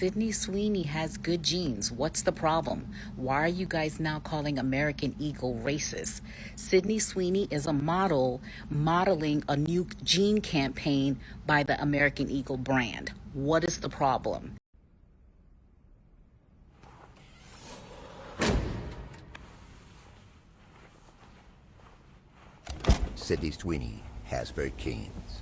Sydney Sweeney has good genes. What's the problem? Why are you guys now calling American Eagle racist? Sydney Sweeney is a model modeling a new gene campaign by the American Eagle brand. What is the problem? Sydney Sweeney has very genes.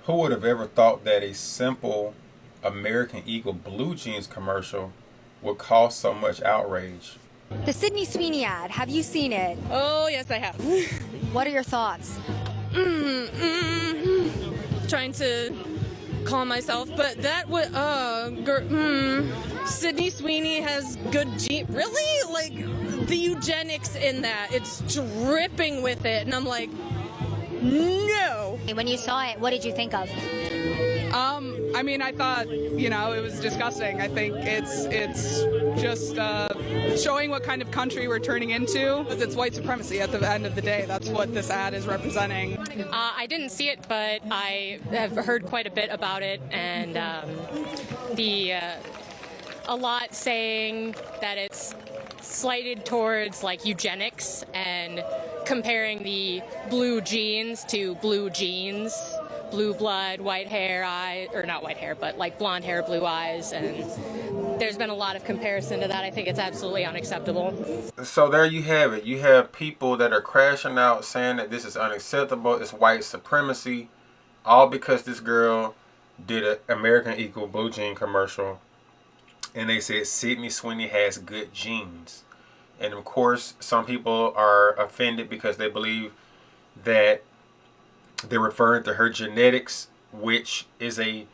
Who would have ever thought that a simple American Eagle blue jeans commercial would cause so much outrage? The Sydney Sweeney ad, have you seen it? Oh, yes, I have. What are your thoughts? Trying to calm myself, but that would, Sydney Sweeney has good genes. Really? Like, the eugenics in that. It's dripping with it, and I'm like, no. When you saw it, what did you think of? I mean, I thought, it was disgusting. I think it's just showing what kind of country we're turning into. It's white supremacy at the end of the day. That's what this ad is representing. I didn't see it, but I have heard quite a bit about it, and a lot saying that it's slighted towards like eugenics and comparing the blue jeans to blue jeans, blue blood, white hair, or not white hair, but like blonde hair, blue eyes, and there's been a lot of comparison to that. I think it's absolutely unacceptable. So there you have it. You have people that are crashing out saying that this is unacceptable, it's white supremacy, all because this girl did an American Eagle blue jean commercial, and they said Sydney Sweeney has good genes. And of course, some people are offended because they believe that they're referring to her genetics, which is a,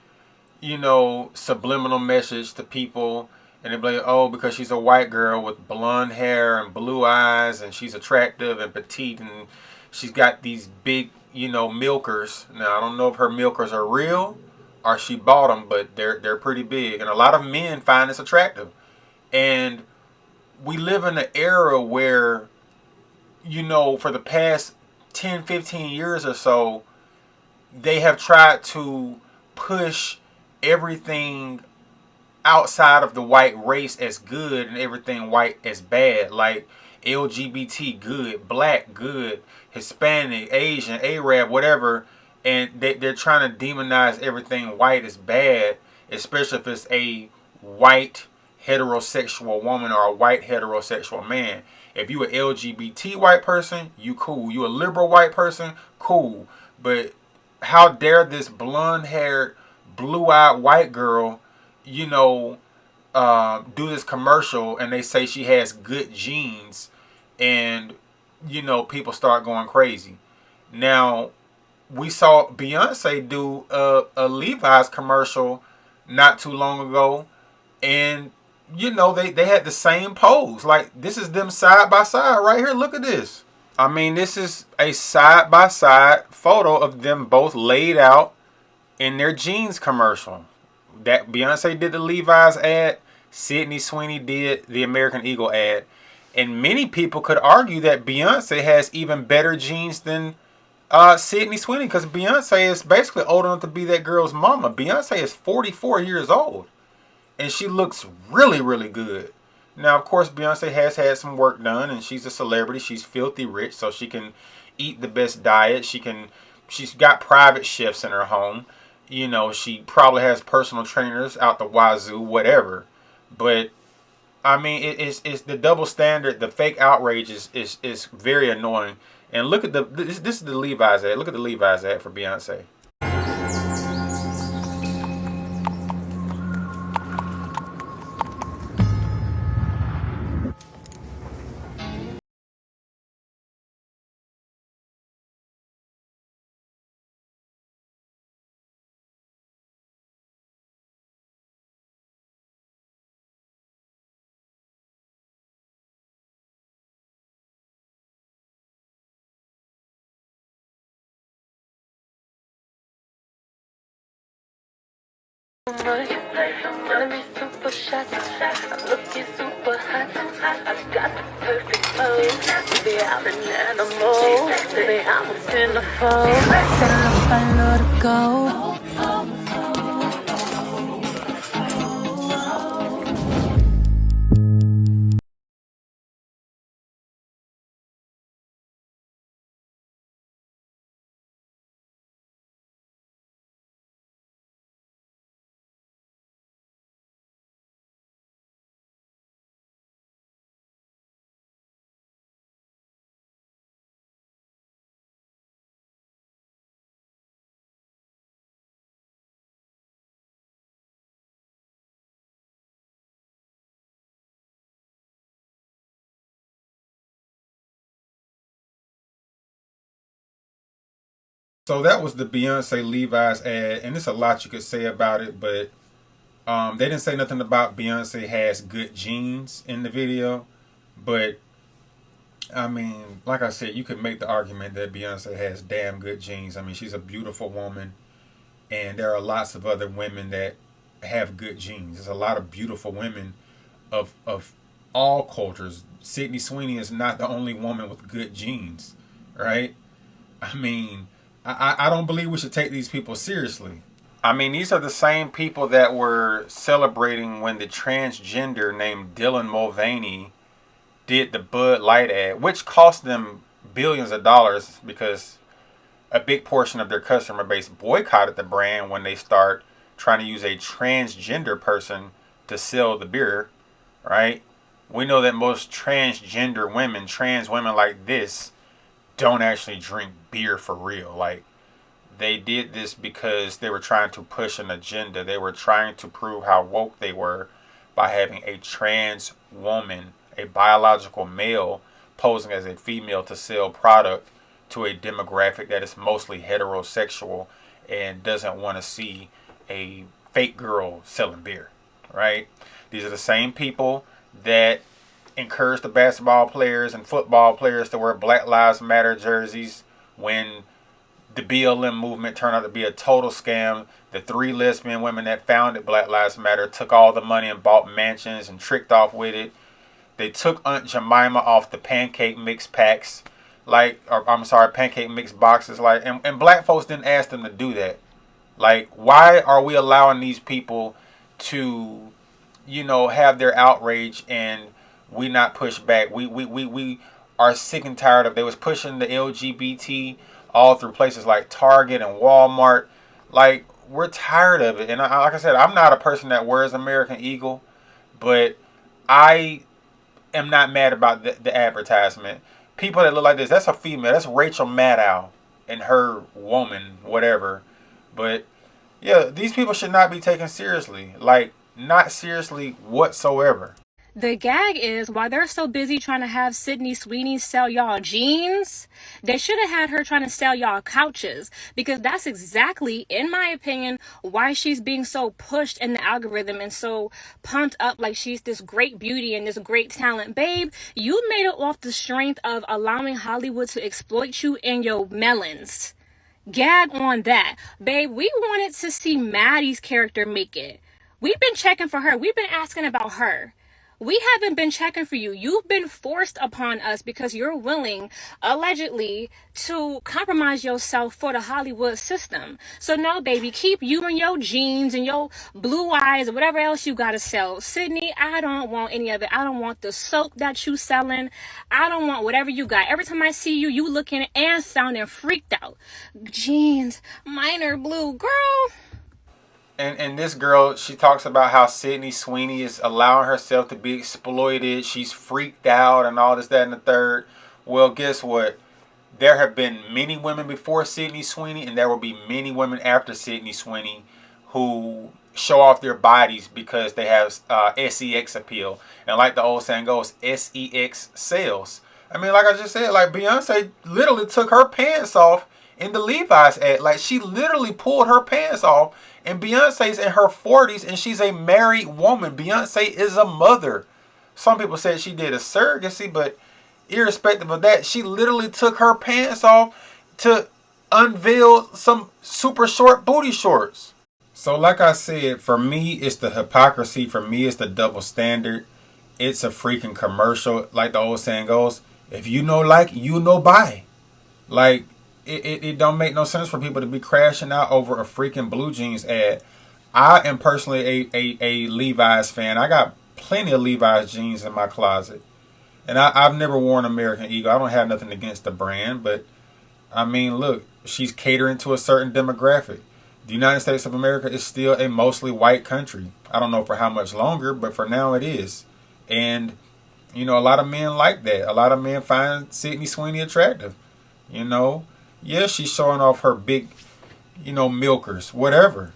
subliminal message to people. And they're like, oh, because she's a white girl with blonde hair and blue eyes, and she's attractive and petite, and she's got these big, milkers. Now, I don't know if her milkers are real or she bought them, but they're pretty big. And a lot of men find this attractive. And we live in an era where, for the past 10, 15 years or so, they have tried to push everything outside of the white race as good and everything white as bad. Like LGBT good, black good, Hispanic, Asian, Arab, whatever. And they're trying to demonize everything white as bad, especially if it's a white heterosexual woman or a white heterosexual man. If you an LGBT white person, you cool. You a liberal white person, cool. But how dare this blonde-haired, blue-eyed white girl, do this commercial and they say she has good genes, and people start going crazy. Now, we saw Beyonce do a Levi's commercial not too long ago, and they had the same pose. Like, this is them side by side right here. Look at this. I mean, this is a side by side photo of them both laid out in their jeans commercial. That Beyonce did the Levi's ad, Sydney Sweeney did the American Eagle ad. And many people could argue that Beyonce has even better genes than Sydney Sweeney, because Beyonce is basically old enough to be that girl's mama. Beyonce is 44 years old. And she looks really, really good. Now, of course, Beyonce has had some work done, and she's a celebrity. She's filthy rich, so she can eat the best diet. She's got private chefs in her home. She probably has personal trainers out the wazoo, whatever. But I mean, it's the double standard. The fake outrage is very annoying. And look at this is the Levi's ad. Look at the Levi's ad for Beyonce. Telling me super shots. I'm looking super hot. I've got the perfect I'm an animal. Baby, I'm a centerfold. Said I love to go. So that was the Beyonce Levi's ad, and there's a lot you could say about it, but they didn't say nothing about Beyonce has good genes in the video. But I mean, like I said, you could make the argument that Beyonce has damn good genes. I mean, she's a beautiful woman, and there are lots of other women that have good genes. There's a lot of beautiful women of all cultures. Sydney Sweeney is not the only woman with good genes, right? I mean, I don't believe we should take these people seriously. I mean, these are the same people that were celebrating when the transgender named Dylan Mulvaney did the Bud Light ad, which cost them billions of dollars because a big portion of their customer base boycotted the brand when they start trying to use a transgender person to sell the beer, right? We know that most transgender women, trans women like this, don't actually drink beer for real. Like, they did this because they were trying to push an agenda. They were trying to prove how woke they were by having a trans woman, a biological male, posing as a female to sell product to a demographic that is mostly heterosexual and doesn't want to see a fake girl selling beer, right? These are the same people that encourage the basketball players and football players to wear Black Lives Matter jerseys when the BLM movement turned out to be a total scam. The 3 lesbian women that founded Black Lives Matter took all the money and bought mansions and tricked off with it. They took Aunt Jemima off the pancake mix packs, pancake mix boxes, and black folks didn't ask them to do that. Like, why are we allowing these people to, have their outrage and we not push back? We are sick and tired of. They was pushing the LGBT all through places like Target and Walmart. Like, we're tired of it. And like I said, I'm not a person that wears American Eagle, but I am not mad about the advertisement. People that look like this, that's a female. That's Rachel Maddow and her woman, whatever. But yeah, these people should not be taken seriously. Like, not seriously whatsoever. The gag is, while they're so busy trying to have Sydney Sweeney sell y'all jeans, they should have had her trying to sell y'all couches, because that's exactly, in my opinion, why she's being so pushed in the algorithm and so pumped up like she's this great beauty and this great talent. Babe, you made it off the strength of allowing Hollywood to exploit you and your melons. Gag on that. Babe, we wanted to see Maddie's character make it. We've been checking for her. We've been asking about her. We haven't been checking for you. You've been forced upon us because you're willing, allegedly, to compromise yourself for the Hollywood system. So no, baby, keep you and your jeans and your blue eyes or whatever else you gotta sell. Sydney, I don't want any of it. I don't want the soap that you selling. I don't want whatever you got. Every time I see you, you looking and sounding freaked out. Jeans, mine are blue, girl. And this girl, she talks about how Sydney Sweeney is allowing herself to be exploited. She's freaked out and all this, that, and the third. Well, guess what? There have been many women before Sydney Sweeney, and there will be many women after Sydney Sweeney who show off their bodies because they have sex appeal. And like the old saying goes, sex sells. I mean, like I just said, like Beyonce literally took her pants off in the Levi's ad. Like, she literally pulled her pants off. And Beyonce's in her 40s and she's a married woman. Beyonce is a mother. Some people said she did a surrogacy, but irrespective of that, she literally took her pants off to unveil some super short booty shorts. So like I said, for me, it's the hypocrisy. For me, it's the double standard. It's a freaking commercial. Like the old saying goes, If you know like, you know buy. Like, it don't make no sense for people to be crashing out over a freaking blue jeans ad. I am personally a Levi's fan. I got plenty of Levi's jeans in my closet. And I've never worn American Eagle. I don't have nothing against the brand, but I mean, look, she's catering to a certain demographic. The United States of America is still a mostly white country. I don't know for how much longer, but for now it is. And, you know, a lot of men like that. A lot of men find Sydney Sweeney attractive. You know, yeah, she's showing off her big, you know, milkers, whatever.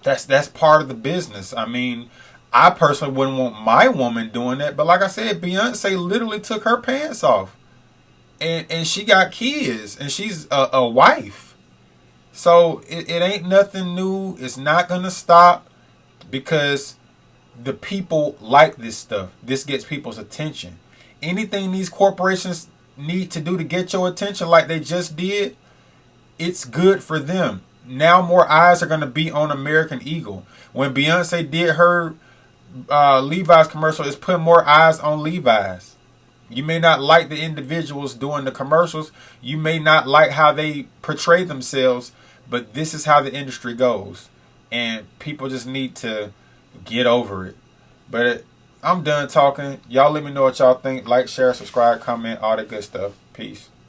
That's part of the business. I mean, I personally wouldn't want my woman doing that. But like I said, Beyonce literally took her pants off. And she got kids. And she's a wife. So it ain't nothing new. It's not going to stop. Because the people like this stuff. This gets people's attention. Anything these corporations need to do to get your attention like they just did, it's good for them. Now more eyes are going to be on American Eagle. When Beyonce did her Levi's commercial, it's putting more eyes on Levi's. You may not like the individuals doing the commercials. You may not like how they portray themselves, but this is how the industry goes. And people just need to get over it. But I'm done talking. Y'all let me know what y'all think. Like, share, subscribe, comment, all that good stuff. Peace.